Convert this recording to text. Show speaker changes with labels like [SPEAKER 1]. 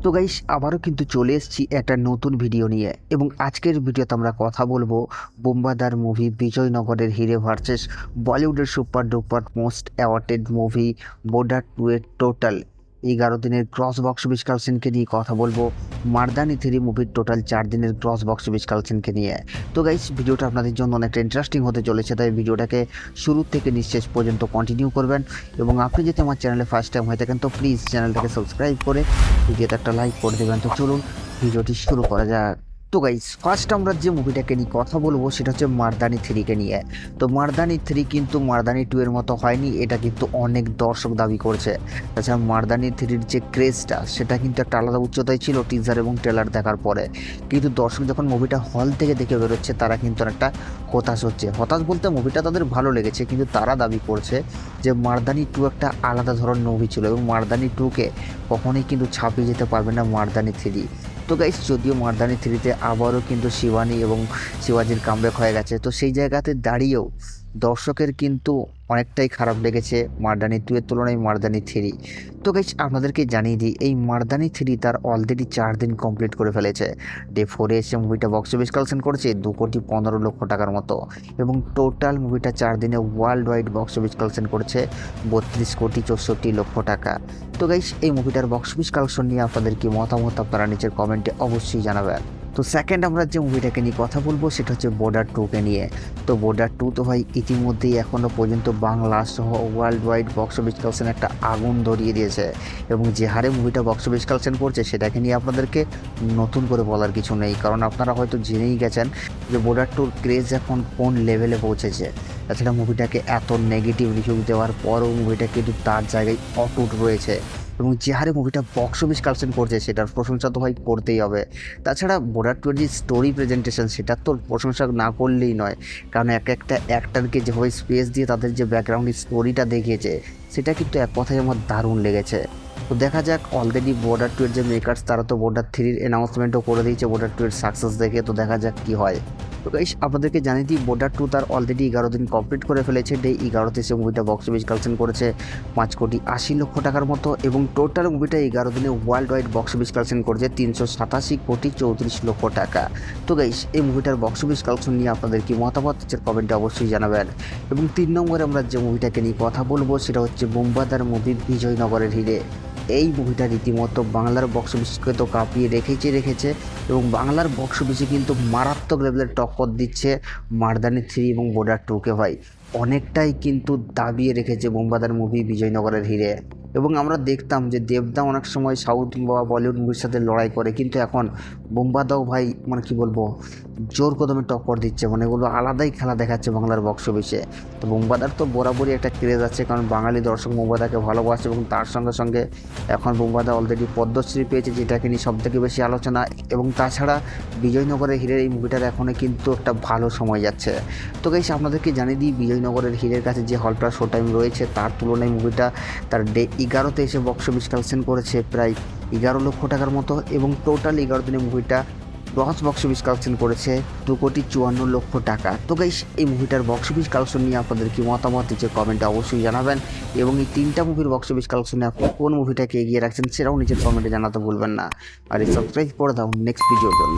[SPEAKER 1] তো গাইস আবারও কিন্তু চলে এসেছি একটা নতুন ভিডিও নিয়ে এবং আজকের ভিডিওতে আমরা কথা বলবো বোম্বাদার মুভি বিজয়নগরের হিরে ভার্সেস বলিউডের super duper most awarded movie border 2 এর টোটাল 11 দিনের গ্রস বক্স অফিস কালেকশনকে নিয়ে কথা বলবো। মার্দানি 3 মুভির টোটাল 4 দিনের গ্রস বক্স অফিস কালেকশনকে নিয়ে। তো গাইস ভিডিওটা আপনাদের জন্য অনেকটা ইন্টারেস্টিং হতে চলেছে, তাই ভিডিওটাকে শুরু থেকে নিঃশেষ পর্যন্ত কন্টিনিউ করবেন এবং আপনি যদি আমার চ্যানেলে ফার্স্ট টাইম হয়ে থাকেন তো প্লিজ চ্যানেলটাকে সাবস্ক্রাইব করে ভিডিওতে একটা লাইক করে দেবেন। তো চলুন ভিডিওটি শুরু করা যাক। তো গাইস ফার্স্ট আমরা যে মুভিটাকে নিয়ে কথা বলবো সেটা হচ্ছে মার্দানি 3কে নিয়ে। তো মার্দানি 3 কিন্তু মার্দানি 2 এর মতো হয়নি, এটা কিন্তু অনেক দর্শক দাবি করছে। তাছাড়া মার্দানি 3-র যে ক্রেজটা সেটা কিন্তু একটা আলাদা উচ্চতায় ছিল টিজার এবং ট্রেলার দেখার পরে, কিন্তু দর্শক যখন মুভিটা হল থেকে দেখে বেরোচ্ছে তারা কিন্তু অনেকটা হতাশ হচ্ছে। হতাশ বলতে মুভিটা তাদের ভালো লেগেছে, কিন্তু তারা দাবি করছে যে মার্দানি 2 একটা আলাদা ধরনের মুভি ছিল এবং মার্দানি 2কে কখনোই কিন্তু ছাপিয়ে যেতে পারবে না মার্দানি 3। তো গাইস যদিও মার্দানি 3-তে আবারও কিন্তু শিবানী এবং শিবাজির কামব্যাক হয়ে গেছে, তো সেই জায়গাতে দাঁড়িয়েও দর্শকের কিন্তু অনেকটাই খারাপ লেগেছে মার্দানি 2 এর তুলনায় মার্দানি 3। তো গাইস আপনাদেরকে জানিয়ে দিই এই মার্দানি 3 তার অলরেডি 4 দিন কমপ্লিট করে ফেলেছে। ডে 4-এ এসে মুভিটা বক্স অফিস কালেকশন করেছে 2,15,00,000 টাকার মতো এবং টোটাল মুভিটা 4 দিনে world wide box office collection করেছে 32,64,00,000 টাকা। তো গাইস এই মুভিটার বক্স অফিস কালেকশন নিয়ে আপনাদের কি মতামত আপনারা নিচের কমেন্টে অবশ্যই জানাবেন। তো সেকেন্ড আমরা যে মুভিটাকে নিয়ে কথা বলবো সেটা হচ্ছে বর্ডার 2কে নিয়ে। তো বর্ডার 2 তো ভাই ইতিমধ্যেই এখনও পর্যন্ত বাংলা সহ world wide box office collection একটা আগুন ধরিয়ে দিয়েছে এবং যে হারে মুভিটা বক্স অফিস কালেকশন করছে সেটাকে নিয়ে আপনাদেরকে নতুন করে বলার কিছু নেই, কারণ আপনারা হয়তো জেনেই গেছেন যে বর্ডার 2-র ক্রেজ এখন কোন লেভেলে পৌঁছেছে। তাছাড়া মুভিটাকে এত নেগেটিভ রিভিউ দেওয়ার পরও মুভিটা কিন্তু তার জায়গায় অটুট রয়েছে এবং যে হারে মুভিটা বক্স অফিস কালেকশন করছে সেটার প্রশংসা তো ভাই করতেই হবে। তাছাড়া বর্ডার 2-এর যে স্টোরি প্রেজেন্টেশন সেটার তো প্রশংসা না করলেই নয়, কারণ একটা অ্যাক্টরকে যেভাবে স্পেস দিয়ে তাদের যে ব্যাকগ্রাউন্ডের স্টোরিটা দেখিয়েছে সেটা কিন্তু এক কথায় আমার দারুণ লেগেছে। তো দেখা যাক, অলরেডি বর্ডার 2-এর যে মেকার্স তারা তো বর্ডার 3-র অ্যানাউন্সমেন্টও করে দিয়েছে বর্ডার 2-এর সাকসেস দেখে। তো দেখা যাক কী হয়। তো গাইস আপনাদেরকে জানিয়ে দিই বর্ডার 2 তার অলরেডি 11 দিন কমপ্লিট করে ফেলেছে। ডে 11তে সে মুভিটা বক্স অফিস কালেকশন করেছে 5,80,00,000 টাকার মতো এবং টোটাল মুভিটা 11 দিনে world wide box office collection করেছে 387,34,00,000 টাকা। তো গাইস এই মুভিটার বক্স অফিস কালেকশন নিয়ে আপনাদের কি মতামত কমেন্টে অবশ্যই জানাবেন। এবং 3 নম্বরে আমরা যে মুভিটাকে নিয়ে কথা বলবো সেটা হচ্ছে বোম্বাদার মুভি বিজয়নগরের হিরে। এই মুভিটা রীতিমতো বাংলার বক্স অফিসকে তো কাঁপিয়ে রেখেছে এবং বাংলার বক্স অফিসে কিন্তু মারাত্মক লেভেলের টক্কর দিচ্ছে মার্দানি 3 এবং বর্ডার 2কে ভাই অনেকটাই কিন্তু দাবিয়ে রেখেছে বোম্বাদার মুভি বিজয়নগরের হিরে। এবং আমরা দেখতাম যে দেবদা অনেক সময় সাউথ বা বলিউড মুভির সাথে লড়াই করে, কিন্তু এখন বোম্বাদাও ভাই মানে কি বলবো জোর কদমে টক্কর দিচ্ছে, মানে এগুলো আলাদাই খেলা দেখাচ্ছে বাংলার বক্স অফিসে। তো বোম্বাদার তো বরাবরই একটা ক্রেজ আছে, কারণ বাঙালি দর্শক বোম্বাদাকে ভালোবাসে এবং তার সঙ্গে সঙ্গে এখন বোম্বাদা অলরেডি পদ্মশ্রী পেয়েছে, যেটাকে নিয়ে সবথেকে বেশি আলোচনা। এবং তাছাড়া বিজয়নগরের হিরের এই মুভিটার এখনও কিন্তু একটা ভালো সময় যাচ্ছে। তো গাইস আপনাদেরকে জানিয়ে দিই বিজয়নগরের হিরের কাছে যে হলটা শো টাইম রয়েছে তার তুলনায় মুভিটা তার ডে 11তে এসে বক্স অফিস কালেকশন করেছে প্রায় 11,00,000 টাকার মতো এবং টোটাল 11 দিনে মুভিটা গ্রস বক্স অফিস কালেকশন করেছে 2,54,00,000 টাকা। তো গাইস এই মুভিটার বক্স অফিস কালেকশন নিয়ে আপনাদের কি মতামত নিচে কমেন্টে অবশ্যই জানাবেন এবং এই 3টা মুভির বক্স অফিস কালেকশনে আপনি কোন মুভিটাকে এগিয়ে রাখছেন সেটাও নিচের কমেন্টে জানাতে ভুলবেন না। আর এই সাবস্ক্রাইব করে দাও নেক্সট ভিডিওর জন্য।